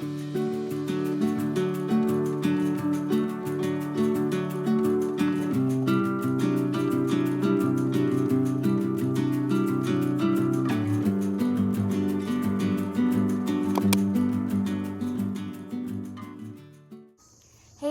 Hey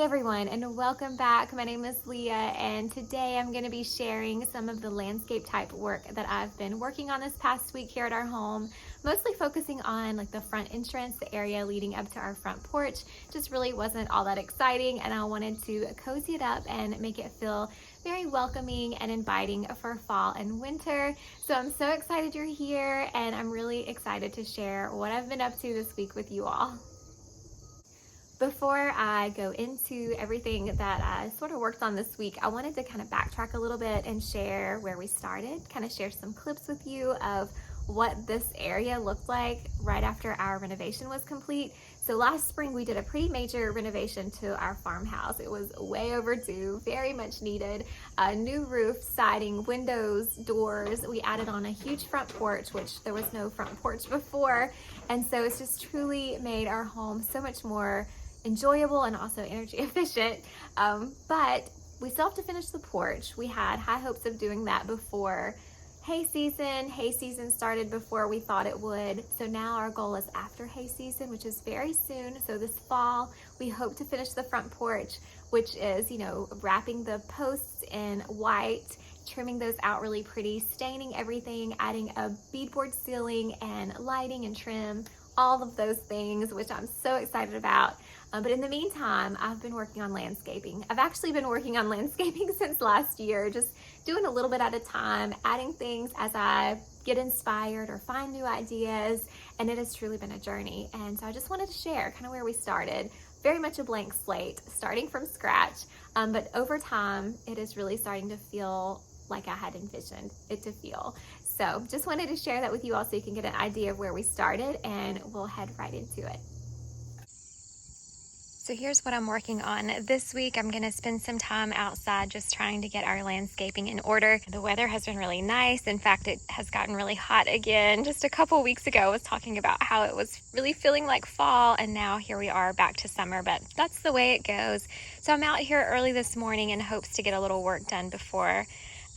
everyone, and welcome back. My name is Leah, and today I'm going to be sharing some of the landscape type work that I've been working on this past week here at our home, mostly focusing on like the front entrance, the area leading up to our front porch. Just really wasn't all that exciting, and I wanted to cozy it up and make it feel very welcoming and inviting for fall and winter. So I'm so excited you're here, and I'm really excited to share what I've been up to this week with you all. Before I go into everything that I sort of worked on this week, I wanted to kind of backtrack a little bit and share where we started, kind of share some clips with you of what this area looked like right after our renovation was complete. So last spring we did a pretty major renovation to our farmhouse. It was way overdue, very much needed. A new roof, siding, windows, doors. We added on a huge front porch, which there was no front porch before. And so it's just truly made our home so much more enjoyable and also energy efficient, but we still have to finish the porch. We had high hopes of doing that before hay season. Hay season started before we thought it would, so now our goal is after hay season, which is very soon. So this fall we hope to finish the front porch, which is, you know, wrapping the posts in white, trimming those out really pretty, staining everything, adding a beadboard ceiling and lighting and trim, all of those things, which I'm so excited about. But in the meantime, I've been working on landscaping. I've actually been working on landscaping since last year, just doing a little bit at a time, adding things as I get inspired or find new ideas, and it has truly been a journey. And so I just wanted to share kind of where we started. Very much a blank slate, starting from scratch, but over time, it is really starting to feel like I had envisioned it to feel. So just wanted to share that with you all so you can get an idea of where we started, and we'll head right into it. So here's what I'm working on. This week I'm going to spend some time outside just trying to get our landscaping in order. The weather has been really nice. In fact, it has gotten really hot again. Just a couple weeks ago I was talking about how it was really feeling like fall, and now here we are back to summer, but that's the way it goes. So I'm out here early this morning in hopes to get a little work done before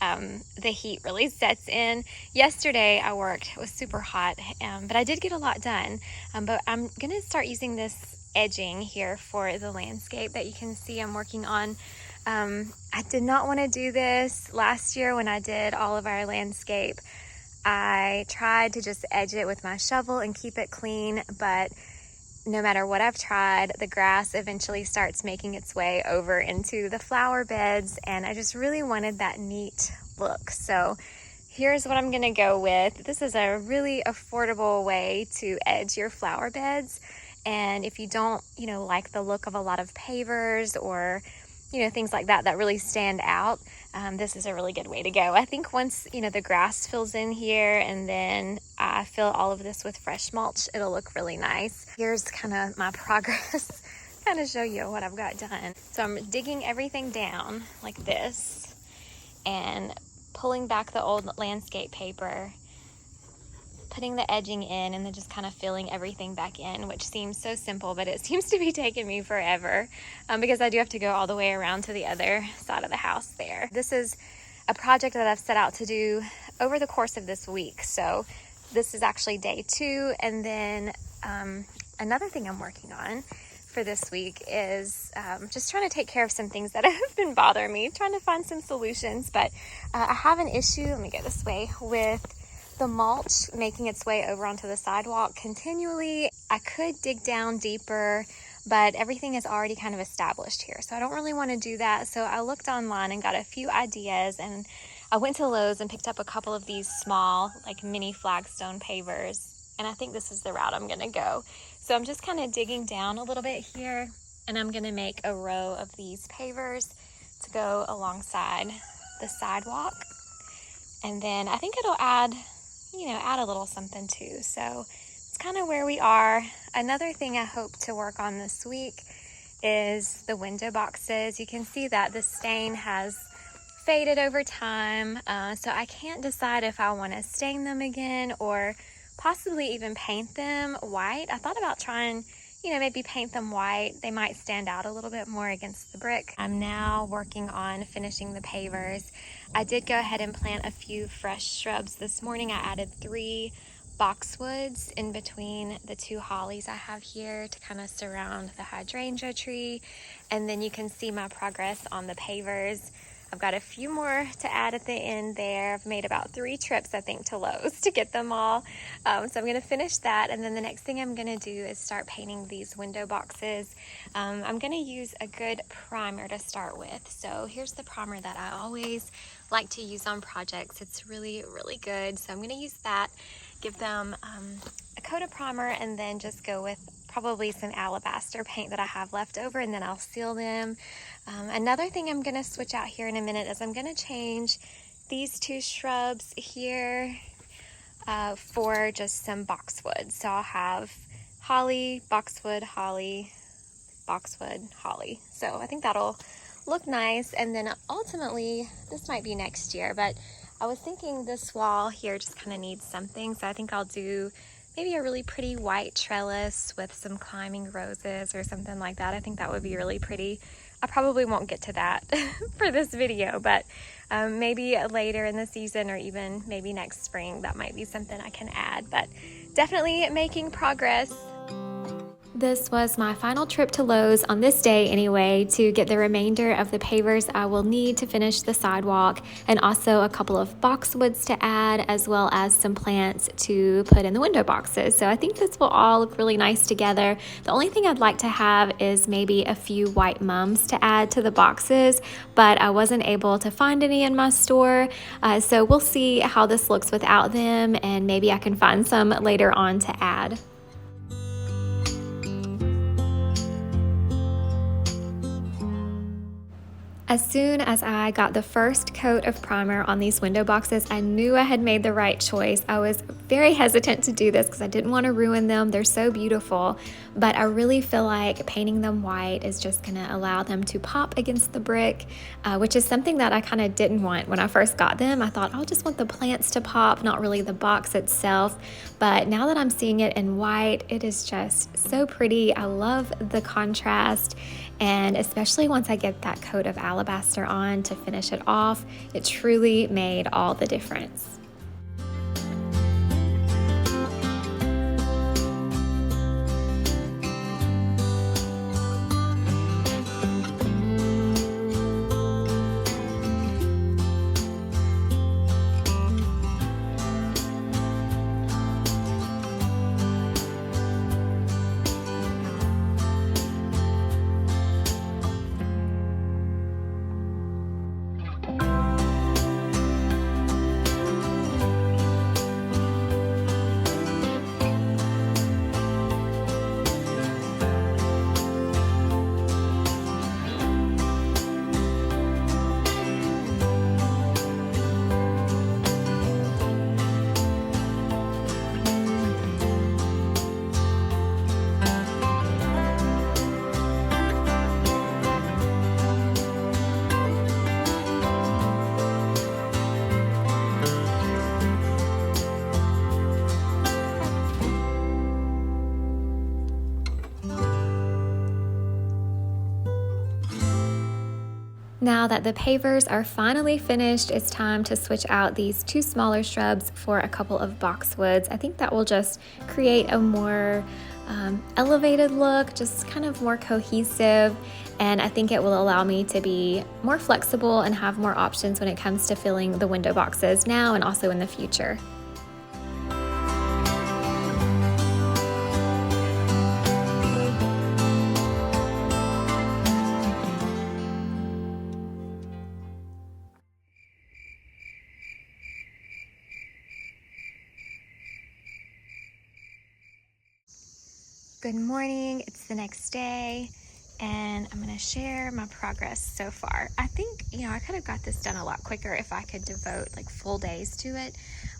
the heat really sets in. Yesterday I worked, it was super hot, but I did get a lot done. But I'm gonna start using this edging here for the landscape that you can see I'm working on. I did not want to do this last year when I did all of our landscape. I tried to just edge it with my shovel and keep it clean, but no matter what I've tried, the grass eventually starts making its way over into the flower beds, and I just really wanted that neat look. So here's what I'm gonna go with. This is a really affordable way to edge your flower beds, and if you don't, you know, like the look of a lot of pavers or, you know, things like that that really stand out, this is a really good way to go. I think once, you know, the grass fills in here and then I fill all of this with fresh mulch, it'll look really nice. Here's kind of my progress, kind of show you what I've got done. So I'm digging everything down like this and pulling back the old landscape paper, putting the edging in, and then just kind of filling everything back in, which seems so simple, but it seems to be taking me forever because I do have to go all the way around to the other side of the house there. This is a project that I've set out to do over the course of this week. So this is actually day 2. And then another thing I'm working on for this week is just trying to take care of some things that have been bothering me, trying to find some solutions. But I have an issue, let me go this way, with the mulch making its way over onto the sidewalk continually. I could dig down deeper, but everything is already kind of established here, so I don't really want to do that. So I looked online and got a few ideas, and I went to Lowe's and picked up a couple of these small, like mini flagstone pavers, and I think this is the route I'm gonna go. So I'm just kind of digging down a little bit here, and I'm gonna make a row of these pavers to go alongside the sidewalk, and then I think it'll add a little something too. So it's kind of where we are. Another thing I hope to work on this week is the window boxes. You can see that the stain has faded over time, so I can't decide if I want to stain them again or possibly even paint them white. I thought about trying, maybe paint them white. They might stand out a little bit more against the brick. I'm now working on finishing the pavers. I did go ahead and plant a few fresh shrubs this morning. I added 3 boxwoods in between the 2 hollies I have here to kind of surround the hydrangea tree. And then you can see my progress on the pavers. I've got a few more to add at the end there. I've made about 3 trips, I think, to Lowe's to get them all. So I'm going to finish that, and then the next thing I'm going to do is start painting these window boxes. I'm going to use a good primer to start with. So here's the primer that I always like to use on projects. It's really, really good. So I'm going to use that, give them a coat of primer, and then just go with probably some alabaster paint that I have left over, and then I'll seal them. Another thing I'm going to switch out here in a minute is I'm going to change these 2 shrubs here for just some boxwood. So I'll have holly, boxwood, holly, boxwood, holly. So I think that'll look nice. And then ultimately, this might be next year, but I was thinking this wall here just kind of needs something. So I think I'll do maybe a really pretty white trellis with some climbing roses or something like that. I think that would be really pretty. I probably won't get to that for this video, but maybe later in the season or even maybe next spring, that might be something I can add, but definitely making progress. This was my final trip to Lowe's on this day anyway, to get the remainder of the pavers I will need to finish the sidewalk, and also a couple of boxwoods to add, as well as some plants to put in the window boxes. So I think this will all look really nice together. The only thing I'd like to have is maybe a few white mums to add to the boxes, but I wasn't able to find any in my store. So we'll see how this looks without them, and maybe I can find some later on to add. As soon as I got the first coat of primer on these window boxes, I knew I had made the right choice. I was very hesitant to do this because I didn't want to ruin them. They're so beautiful, but I really feel like painting them white is just going to allow them to pop against the brick, which is something that I kind of didn't want when I first got them. I thought, I'll just want the plants to pop, not really the box itself. But now that I'm seeing it in white, it is just so pretty. I love the contrast. And especially once I get that coat of alabaster on to finish it off, it truly made all the difference. Now that the pavers are finally finished, it's time to switch out these 2 smaller shrubs for a couple of boxwoods. I think that will just create a more elevated look, just kind of more cohesive, and I think it will allow me to be more flexible and have more options when it comes to filling the window boxes now and also in the future. Good morning, it's the next day, and I'm gonna share my progress so far. I think, I could have got this done a lot quicker if I could devote like full days to it,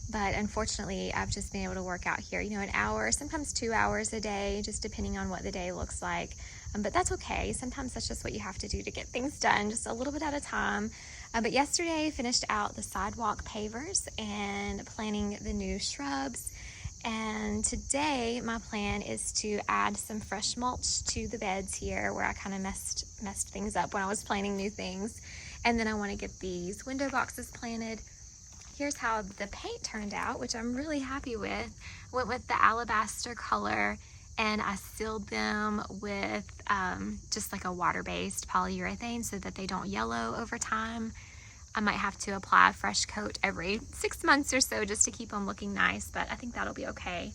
but unfortunately I've just been able to work out here, an hour, sometimes 2 hours a day, just depending on what the day looks like. But that's okay. Sometimes that's just what you have to do to get things done, just a little bit at a time. But yesterday finished out the sidewalk pavers and planting the new shrubs. And today my plan is to add some fresh mulch to the beds here where I kind of messed things up when I was planting new things. And then I want to get these window boxes planted. Here's how the paint turned out, which I'm really happy with. Went with the alabaster color, and I sealed them with just like a water-based polyurethane so that they don't yellow over time. I might have to apply a fresh coat every 6 months or so just to keep them looking nice, but I think that'll be okay.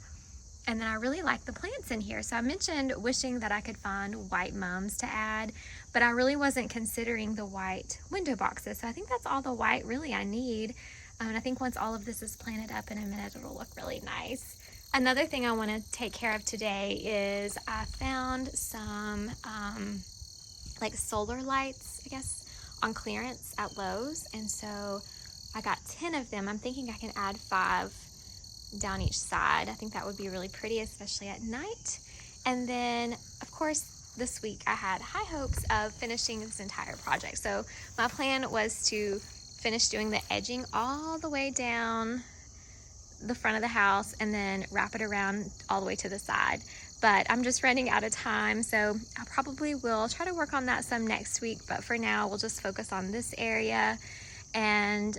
And then I really like the plants in here. So I mentioned wishing that I could find white mums to add, but I really wasn't considering the white window boxes. So I think that's all the white really I need. And I think once all of this is planted up in a minute, it'll look really nice. Another thing I want to take care of today is I found some like solar lights, I guess, on clearance at Lowe's, and so I got 10 of them. I'm thinking I can add 5 down each side. I think that would be really pretty, especially at night. And then, of course, this week I had high hopes of finishing this entire project. So my plan was to finish doing the edging all the way down the front of the house and then wrap it around all the way to the side. But I'm just running out of time, so I probably will try to work on that some next week, but for now we'll just focus on this area. And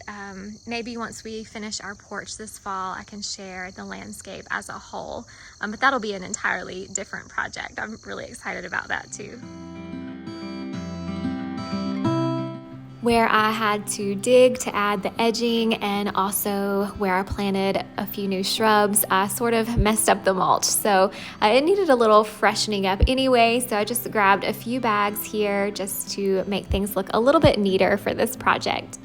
maybe once we finish our porch this fall, I can share the landscape as a whole, but that'll be an entirely different project. I'm really excited about that too. Where I had to dig to add the edging and also where I planted a few new shrubs, I sort of messed up the mulch. So it needed a little freshening up anyway. So I just grabbed a few bags here just to make things look a little bit neater for this project.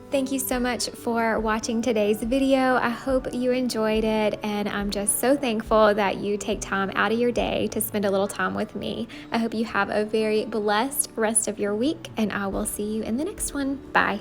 Thank you so much for watching today's video. I hope you enjoyed it, and I'm just so thankful that you take time out of your day to spend a little time with me. I hope you have a very blessed rest of your week, and I will see you in the next one. Bye.